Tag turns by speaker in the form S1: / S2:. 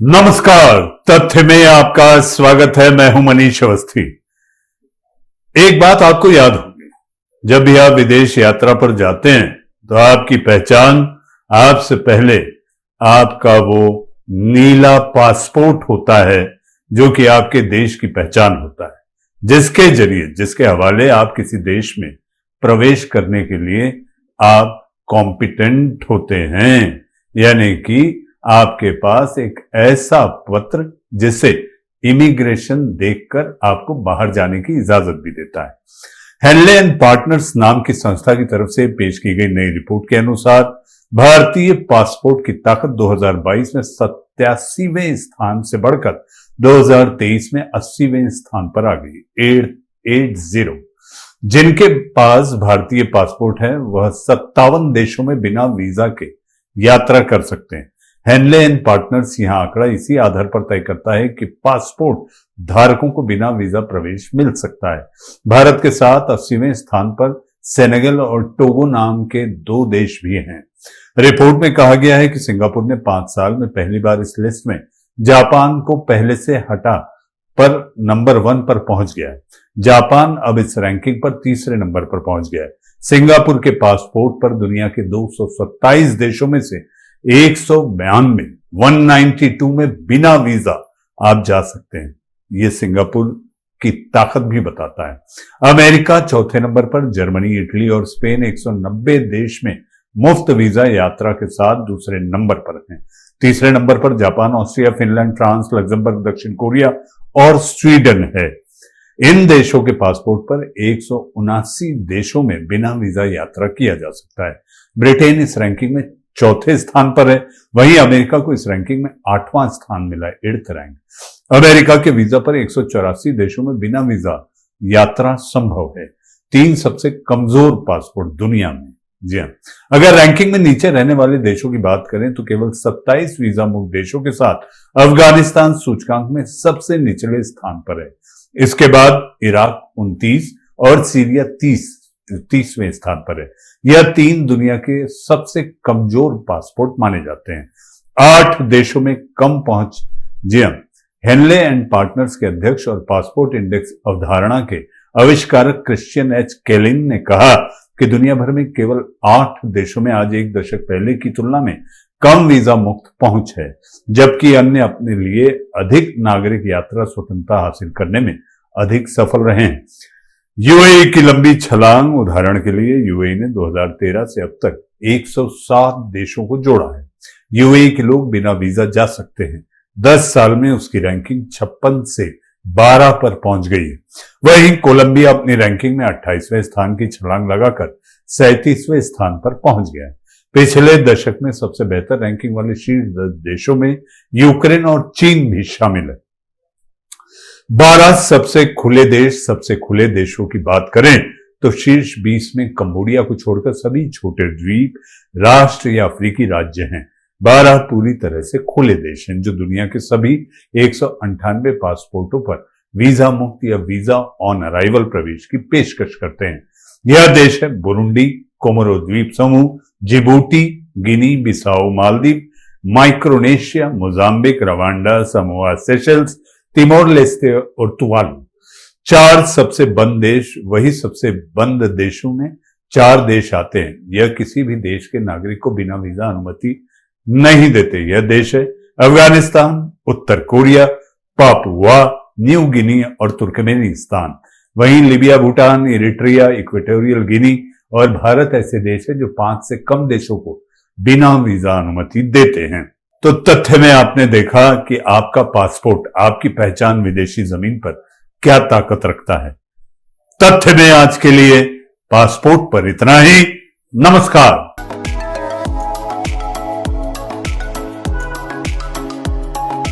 S1: नमस्कार। तथ्य में आपका स्वागत है। मैं हूं मनीष अवस्थी। एक बात आपको याद होगी, जब भी आप विदेश यात्रा पर जाते हैं तो आपकी पहचान आपसे पहले आपका वो नीला पासपोर्ट होता है, जो कि आपके देश की पहचान होता है, जिसके जरिए, जिसके हवाले आप किसी देश में प्रवेश करने के लिए आप कॉम्पिटेंट होते हैं, यानी कि आपके पास एक ऐसा पत्र जिसे इमिग्रेशन देखकर आपको बाहर जाने की इजाजत भी देता है। हेनले एंड पार्टनर्स नाम की संस्था की तरफ से पेश की गई नई रिपोर्ट के अनुसार भारतीय पासपोर्ट की ताकत 2022 में 87वें स्थान से बढ़कर 2023 में 80वें स्थान पर आ गई। 880 जिनके पास भारतीय पासपोर्ट है वह 57 देशों में बिना वीजा के यात्रा कर सकते हैं। हेनले एंड पार्टनर्स यहां आंकड़ा इसी आधार पर तय करता है कि पासपोर्ट धारकों को बिना वीजा प्रवेश मिल सकता है। भारत के साथ 80वें स्थान पर सेनेगल और टोगो नाम के दो देश भी हैं। रिपोर्ट में कहा गया है कि सिंगापुर ने 5 साल में पहली बार इस लिस्ट में जापान को पहले से हटा पर नंबर 1 पर पहुंच गया है। जापान अब इस रैंकिंग पर तीसरे नंबर पर पहुंच गया है। सिंगापुर के पासपोर्ट पर दुनिया के 227 देशों में से 192 में बिना वीजा आप जा सकते हैं। यह सिंगापुर की ताकत भी बताता है। अमेरिका चौथे नंबर पर, जर्मनी, इटली और स्पेन 190 देश में मुफ्त वीजा यात्रा के साथ दूसरे नंबर पर हैं। तीसरे नंबर पर Japan, Austria, Finland, France, Luxembourg, दक्षिण कोरिया और स्वीडन है। इन देशों के पासपोर्ट पर 179 देशों में बिना वीजा यात्रा किया जा सकता है। ब्रिटेन इस रैंकिंग में चौथे स्थान पर है। वहीं अमेरिका को इस रैंकिंग में 8वां स्थान मिला है, 8th रैंक। अमेरिका के वीजा पर 184 देशों में बिना वीजा यात्रा संभव है। 3 सबसे कमजोर पासपोर्ट दुनिया में। जी हां, अगर रैंकिंग में नीचे रहने वाले देशों की बात करें तो केवल 27 वीजा मुक्त देशों के साथ अफगानिस्तान सूचकांक में सबसे निचले स्थान पर है। इसके बाद इराक 29 और सीरिया 30वें स्थान पर है। यह 3 दुनिया के सबसे कमजोर पासपोर्ट माने जाते हैं। 8 देशों में कम पहुंच। जी हां, हेनले एंड पार्टनर्स के अध्यक्ष और पासपोर्ट इंडेक्स अवधारणा के आविष्कारक क्रिश्चियन एच केलिन ने कहा कि दुनिया भर में केवल 8 देशों में आज 1 दशक पहले की तुलना में कम वीजा मुक्त पहुंच है, जबकि अन्य अपने लिए अधिक नागरिक यात्रा स्वतंत्रता हासिल करने में अधिक सफल रहे हैं। यूएई की लंबी छलांग। उदाहरण के लिए यूएई ने 2013 से अब तक 107 देशों को जोड़ा है। यूएई के लोग बिना वीजा जा सकते हैं। 10 साल में उसकी रैंकिंग 56 से 12 पर पहुंच गई है। वहीं कोलंबिया अपनी रैंकिंग में 28वें स्थान की छलांग लगाकर 37वें स्थान पर पहुंच गया है। पिछले दशक में सबसे बेहतर रैंकिंग वाले शीर्ष 10 देशों में यूक्रेन और चीन भी शामिल है। 12 सबसे खुले देशों की बात करें तो शीर्ष 20 में कंबोडिया को छोड़कर सभी छोटे द्वीप, राष्ट्र या अफ्रीकी राज्य हैं। 12 पूरी तरह से खुले देश हैं जो दुनिया के सभी 198 पासपोर्टों पर वीजा मुक्त या वीजा ऑन अराइवल प्रवेश की पेशकश करते हैं। यह देश है बुरुंडी, कोमोरो द्वीप समूह, Djibouti, Guinea Bissau, Maldives, Micronesia, Mozambique, Rwanda, Samoa, Seychelles, Timor Leste और तुवालू। 4 सबसे बंद देश। वही सबसे बंद देशों में 4 देश आते हैं। यह किसी भी देश के नागरिक को बिना वीजा अनुमति नहीं देते। यह देश है अफगानिस्तान, उत्तर कोरिया, पापुआ न्यू गिनी और तुर्कमेनिस्तान। वहीं Libya, Bhutan, Eritrea, Equatorial Guinea और भारत ऐसे देश है जो 5 से कम देशों को बिना वीजा अनुमति देते हैं। तो तथ्य में आपने देखा कि आपका पासपोर्ट, आपकी पहचान विदेशी जमीन पर क्या ताकत रखता है। तथ्य में आज के लिए पासपोर्ट पर इतना ही। नमस्कार।